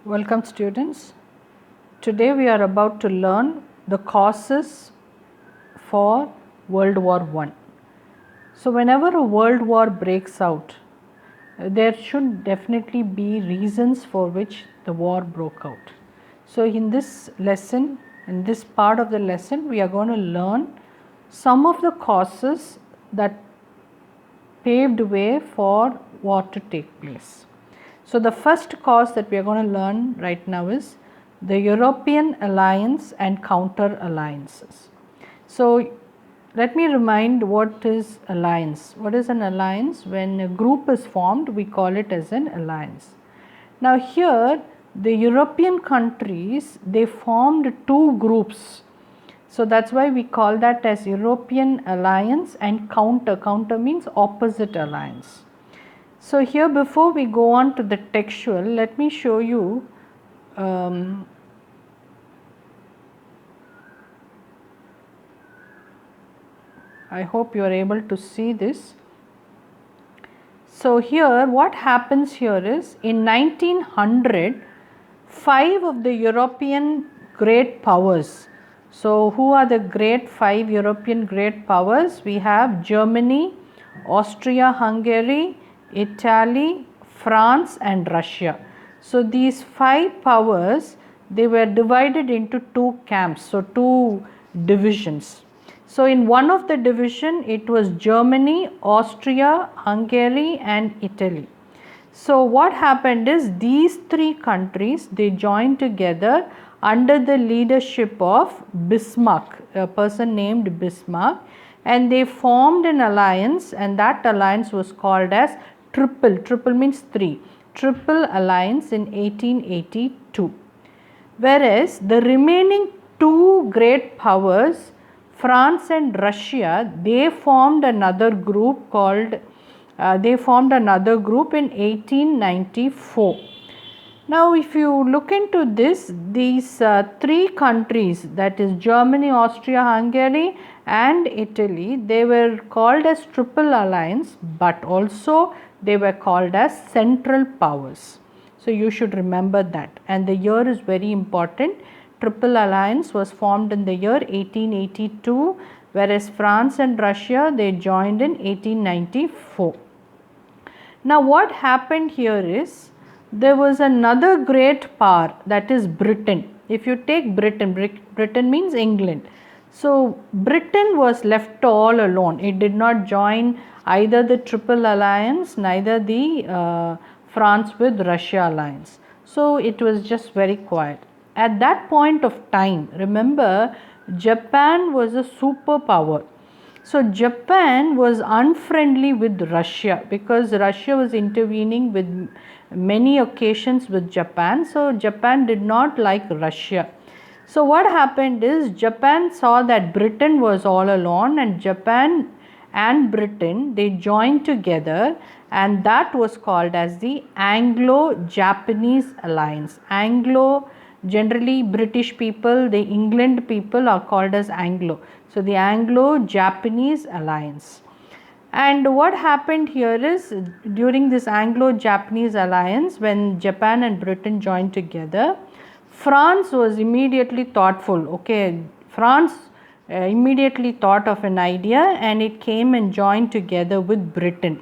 Welcome students. Today we are about to learn the causes for World War I. So whenever a world war breaks out, there should definitely be reasons for which the war broke out. So in this lesson, in this part of the lesson, we are going to learn some of the causes that paved way for war to take place. So the first cause that we are going to learn right now is the European alliance and counter alliances. So let me remind what is alliance. What is an alliance? When a group is formed, we call it as an alliance. Now here the European countries, they formed two groups. So that's why we call that as European alliance and counter. Counter means opposite alliance. So here, before we go on to the textual, let me show you I hope you are able to see this. So here what happens here is, in 1900, 5 of the European great powers. So who are the 5 European great powers? We have Germany, Austria-Hungary, Italy, France and Russia. So these 5 powers, they were divided into 2 camps, so 2 divisions. So in one of the division, it was Germany, Austria, Hungary and Italy. So what happened is, these 3 countries, they joined together under the leadership of Bismarck, a person named Bismarck, and they formed an alliance, and that alliance was called as Triple. Triple means 3. Triple Alliance in 1882. Whereas the remaining 2 great powers, France and Russia, they formed another group called in 1894. Now if you look into this, these 3 countries, that is Germany, Austria, Hungary and Italy, they were called as Triple Alliance, but also they were called as Central Powers. So you should remember that, and the year is very important. Triple Alliance was formed in the year 1882, whereas France and Russia, they joined in 1894. Now what happened here is, there was another great power, that is Britain. If you take Britain, Britain means England. So Britain was left all alone. It did not join either the Triple Alliance, neither the France with Russia alliance. So it was just very quiet. At that point of time, remember, Japan was a superpower. So Japan was unfriendly with Russia, because Russia was intervening with many occasions with Japan. So Japan did not like Russia. So what happened is, Japan saw that Britain was all alone, and Japan and Britain, they joined together, and that was called as the Anglo-Japanese alliance. Generally British people, the England people are called as Anglo. So the Anglo-Japanese alliance. And what happened here is, during this Anglo-Japanese alliance, when Japan and Britain joined together, France was immediately thoughtful. Okay, France immediately thought of an idea, and it came and joined together with Britain.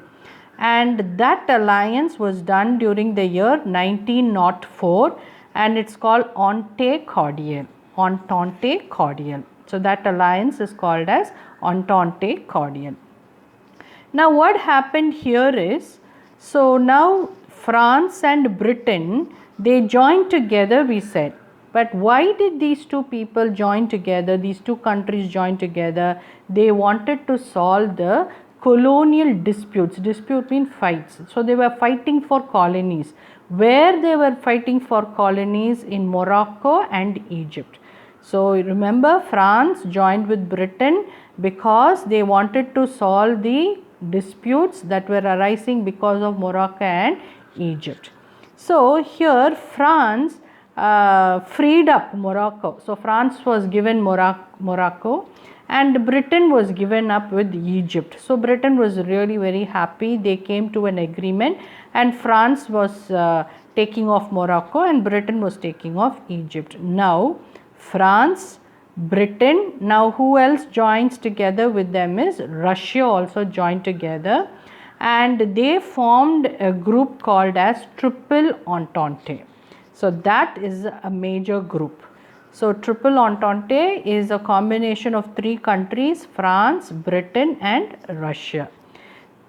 And that alliance was done during the year 1904, and it's called Entente Cordiale. Entente Cordiale. So that alliance is called as Entente Cordiale. Now what happened here is, so now France and Britain, they joined together, we said. But why did these 2 people join together, these 2 countries join together? They wanted to solve the colonial disputes. Dispute means fights. So they were fighting for colonies. Where they were fighting for colonies? In Morocco and Egypt. So remember, France joined with Britain because they wanted to solve the disputes that were arising because of Morocco and Egypt. So here France freed up Morocco. So France was given Morocco, and Britain was given up with Egypt. So Britain was really very happy. They came to an agreement, and France was taking off Morocco and Britain was taking off Egypt. Now France, Britain, now who else joins together with them is Russia also joined together, and they formed a group called as Triple Entente. So that is a major group. So Triple Entente is a combination of three countries, France, Britain and Russia.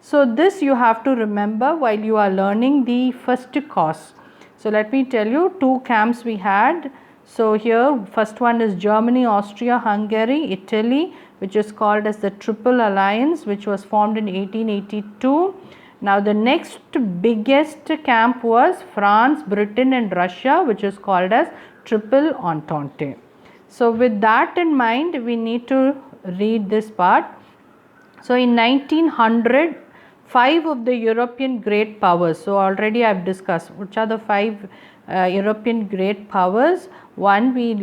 So this you have to remember while you are learning the first course. So let me tell you, two camps we had. So here first one is Germany, Austria, Hungary, Italy, which is called as the Triple Alliance, which was formed in 1882. Now the next biggest camp was France, Britain and Russia, which is called as Triple Entente. So with that in mind, we need to read this part. So in 1900, five of the European great powers, so already I have discussed which are the five European great powers. One, we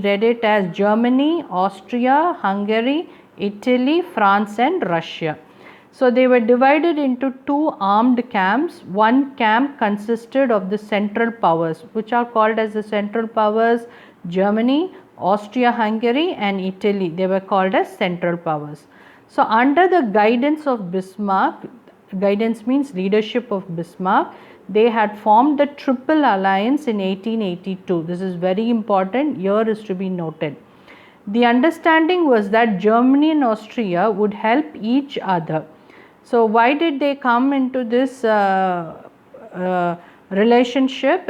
read it as Germany, Austria, Hungary, Italy, France and Russia. So they were divided into two armed camps. One camp consisted of the central powers, which are called as the central powers, Germany, Austria, Hungary and Italy. They were called as central powers. So under the guidance of Bismarck, guidance means leadership of Bismarck, they had formed the Triple Alliance in 1882. This is very important, here is to be noted. The understanding was that Germany and Austria would help each other. So why did they come into this relationship?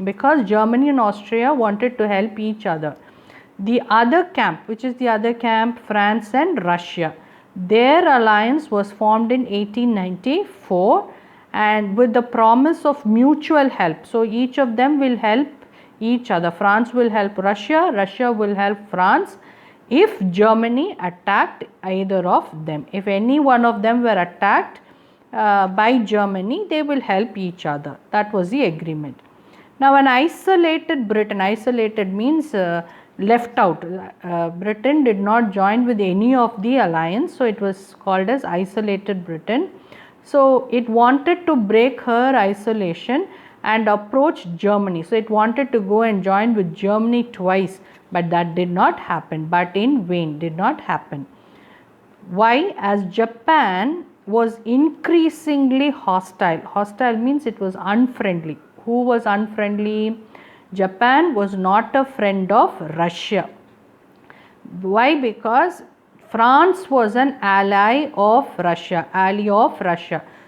Because Germany and Austria wanted to help each other. The other camp, which is the other camp, France and Russia, their alliance was formed in 1894 and with the promise of mutual help. So each of them will help each other. France will help Russia, Russia will help France if Germany attacked either of them. If any one of them were attacked by Germany, they will help each other. That was the agreement. Now an isolated Britain, isolated means left out. Britain did not join with any of the alliance, so it was called as isolated Britain. So it wanted to break her isolation and approach Germany. So it wanted to go and join with Germany twice, but that did not happen, but in vain, did not happen. Why? As Japan was increasingly hostile. Hostile means it was unfriendly. Who was unfriendly? Japan was not a friend of Russia. Why? Because France was an ally of Russia,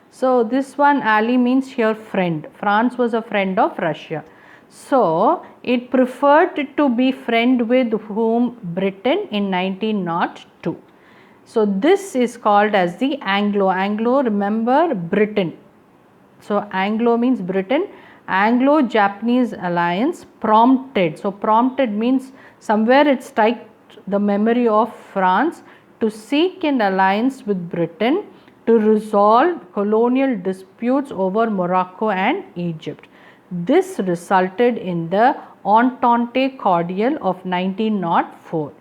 So this one ally means here friend. France was a friend of Russia. So it preferred to be friend with whom? Britain in 1902. So this is called as the Anglo. Anglo, remember, Britain. So Anglo means Britain. Anglo-Japanese alliance prompted. So prompted means somewhere it struck the memory of France to seek an alliance with Britain to resolve colonial disputes over Morocco and Egypt. This resulted in the Entente Cordial of 1904.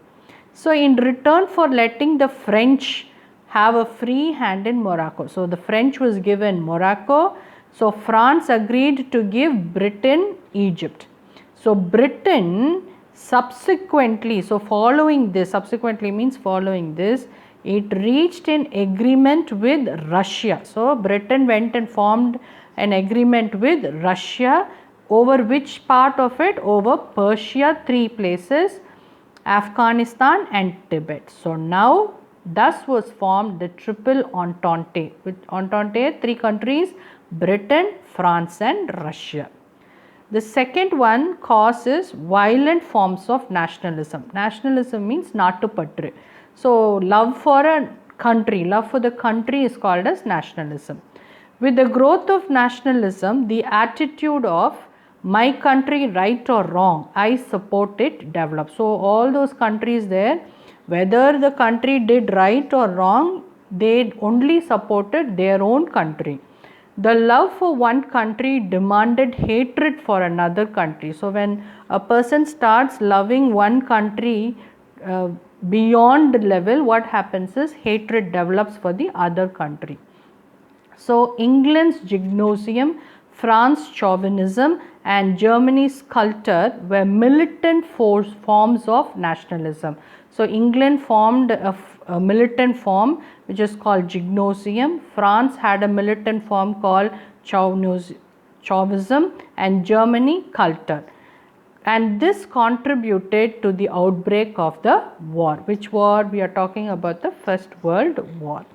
So in return for letting the French have a free hand in Morocco, so the French was given Morocco, so France agreed to give Britain Egypt. So Britain subsequently, so following this, subsequently means following this, it reached an agreement with Russia. So Britain went and formed an agreement with Russia over which part of it? Over Persia, 3 places, Afghanistan and Tibet. So now thus was formed the Triple Entente. With Entente, 3 countries, Britain, France and Russia. The second one cause is violent forms of nationalism. Nationalism means natupatru. So love for a country, love for the country is called as nationalism. With the growth of nationalism, the attitude of my country right or wrong, I support it, develops. So all those countries there, whether the country did right or wrong, they only supported their own country. The love for one country demanded hatred for another country. So when a person starts loving one country beyond level, what happens is hatred develops for the other country. So England's gymnasium France chauvinism, and Germany's culture were militant forms of nationalism. So England formed a militant form which is called gymnasium. France had a militant form called chauvinism, and Germany culture. And this contributed to the outbreak of the war. Which war? We are talking about the First World War.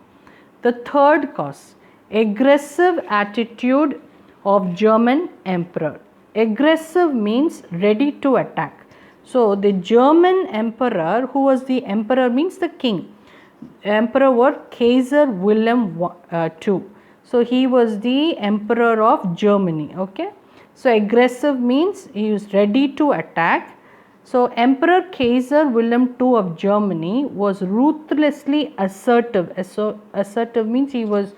The third cause, aggressive attitude of German emperor. Aggressive means ready to attack. So the German emperor, who was the emperor means the king. Emperor was Kaiser Wilhelm II. So he was the emperor of Germany. Okay. So aggressive means he was ready to attack. So Emperor Kaiser Wilhelm II of Germany was ruthlessly assertive. Assertive means he was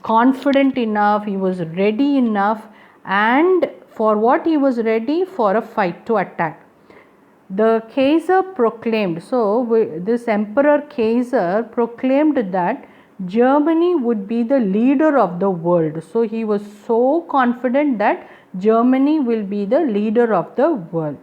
confident enough, he was ready enough, and for what he was ready? For a fight, to attack. The Kaiser proclaimed, this Emperor Kaiser proclaimed that Germany would be the leader of the world. So he was so confident that Germany will be the leader of the world.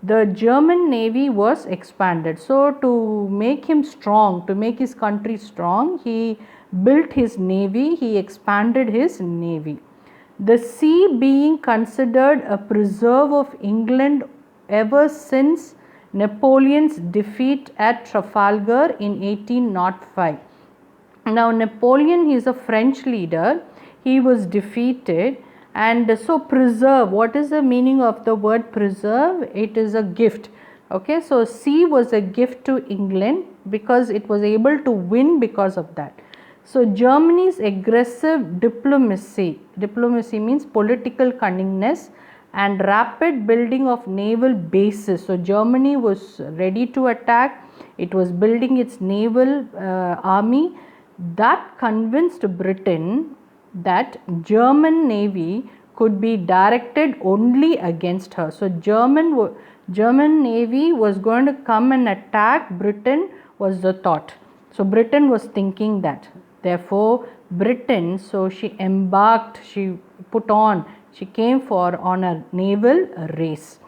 The German navy was expanded. So to make him strong, to make his country strong, he built his navy, he expanded his navy. The sea being considered a preserve of England ever since Napoleon's defeat at Trafalgar in 1805. Now Napoleon, he is a French leader, he was defeated, and so preserve, what is the meaning of the word preserve? It is a gift. Okay, so sea was a gift to England because it was able to win because of that. So Germany's aggressive diplomacy means political cunningness and rapid building of naval bases. So Germany was ready to attack, it was building its naval army. That convinced Britain that German navy could be directed only against her. So German navy was going to come and attack Britain was the thought. So Britain was thinking that. Therefore Britain, so she embarked, she came on a naval race.